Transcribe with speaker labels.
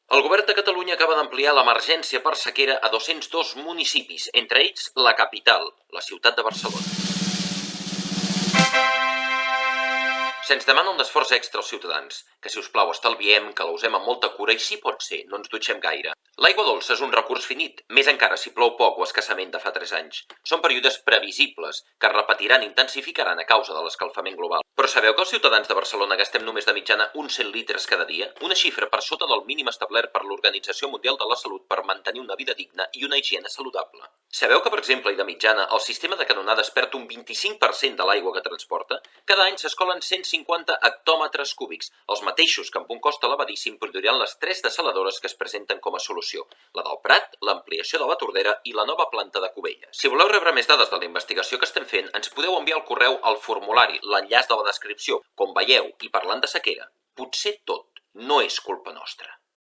Speaker 1: El govern de Catalunya acaba d'ampliar l'emergència per sequera a 202 municipis, entre ells la capital, la ciutat de Barcelona. Se'ns demana un esforç extra als ciutadans, que si us plau estalviem, que la usem amb molta cura i si pot ser, no ens dutxem gaire. L'aigua dolça és un recurs finit, més encara si plou poc o escassament de fa 3 anys. Són períodes previsibles, que es repetiran i intensificaran a causa de l'escalfament global. Però sabeu que els ciutadans de Barcelona gastem només de mitjana uns 100 litres cada dia? Una xifra per sota del mínim establert per l'Organització Mundial de la Salut per mantenir una vida digna i una higiene saludable. Sabeu que, per exemple, i de mitjana, el sistema de canonades perd un 25% de l'aigua que transporta? Cada any s'escolen 150 hectòmetres cúbics, els mateixos que amb un cost elevadíssim produiran les 3 dessaladores que es presenten com a solució, la del Prat, l'ampliació de la Tordera i la nova planta de Cubelles. Si voleu rebre més dades de la investigació que estem fent, ens podeu enviar al correu al formulari, l'enllaç de la descripció. Com veieu, i parlant de sequera, potser tot no és culpa nostra.